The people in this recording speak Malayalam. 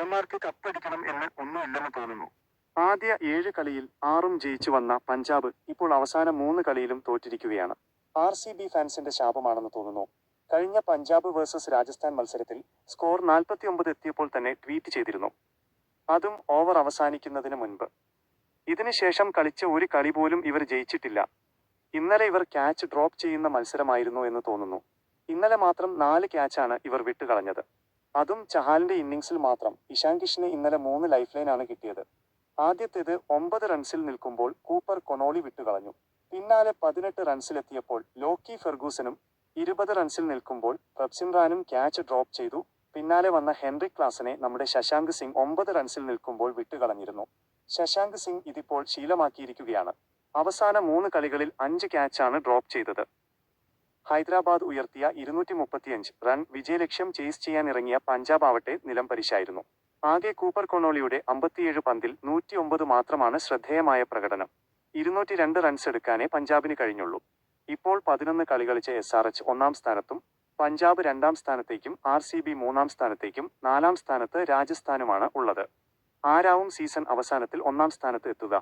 അവന്മാർക്ക് കപ്പടിക്കണം എന്ന് ഒന്നുമില്ലെന്ന് തോന്നുന്നു. ആദ്യ 7 കളിയിൽ 6ഉം ജയിച്ചു വന്ന പഞ്ചാബ് ഇപ്പോൾ അവസാന 3 കളിയിലും തോറ്റിരിക്കുകയാണ്. RCB ഫാൻസിന്റെ ശാപമാണെന്ന് തോന്നുന്നു. കഴിഞ്ഞ പഞ്ചാബ് വേഴ്സസ് രാജസ്ഥാൻ മത്സരത്തിൽ സ്കോർ 49 എത്തിയപ്പോൾ തന്നെ ട്വീറ്റ് ചെയ്തിരുന്നു. അതും ഓവർ അവസാനിക്കുന്നതിന് മുൻപ്. ഇതിനുശേഷം കളിച്ച ഒരു കളി പോലും ഇവർ ജയിച്ചിട്ടില്ല. ഇന്നലെ ഇവർ ക്യാച്ച് ഡ്രോപ്പ് ചെയ്യുന്ന മത്സരമായിരുന്നു എന്ന് തോന്നുന്നു. ഇന്നലെ മാത്രം 4 ക്യാച്ചാണ് ഇവർ വിട്ടുകളഞ്ഞത്. അതും ചഹാലിന്റെ ഇന്നിംഗ്സിൽ മാത്രം. ഇഷാൻ കിഷന് ഇന്നലെ 3 ലൈഫ് ലൈനാണ് കിട്ടിയത്. ആദ്യത്തേത് 9 റൺസിൽ നിൽക്കുമ്പോൾ കൂപ്പർ കൊണോളി വിട്ടുകളഞ്ഞു. പിന്നാലെ 18 റൺസിലെത്തിയപ്പോൾ ലോക്കി ഫെർഗൂസനും 20 റൺസിൽ നിൽക്കുമ്പോൾ പ്രഭ്സിമ്രാനും ക്യാച്ച് ഡ്രോപ്പ് ചെയ്തു. പിന്നാലെ വന്ന ഹെൻറിക് ക്ലാസനെ നമ്മുടെ ശശാങ്ക് സിംഗ് 9 റൺസിൽ നിൽക്കുമ്പോൾ വിട്ടുകളഞ്ഞിരുന്നു. ശശാങ്ക് സിംഗ് ഇതിപ്പോൾ ശീലമാക്കിയിരിക്കുകയാണ്. അവസാന 3 കളികളിൽ 5 ക്യാച്ചാണ് ഡ്രോപ്പ് ചെയ്തത്. ഹൈദരാബാദ് ഉയർത്തിയ 235 റൺ വിജയലക്ഷ്യം ചേസ് ചെയ്യാനിറങ്ങിയ പഞ്ചാബ് ആവട്ടെ നിലംപരിശായിരുന്നു. ആകെ കൂപ്പർ കൊണോളിയുടെ 57 പന്തിൽ 109 മാത്രമാണ് ശ്രദ്ധേയമായ പ്രകടനം. 202 റൺസ് എടുക്കാനേ പഞ്ചാബിന് കഴിഞ്ഞുള്ളൂ. ഇപ്പോൾ 11 കളി കളിച്ച SRH 1-ാം സ്ഥാനത്തും പഞ്ചാബ് 2-ാം സ്ഥാനത്തേക്കും RCB 3-ാം സ്ഥാനത്തേക്കും 4-ാം സ്ഥാനത്ത് രാജസ്ഥാനുമാണ് ഉള്ളത്. ആരാവും സീസൺ അവസാനത്തിൽ 1-ാം സ്ഥാനത്ത് എത്തുക?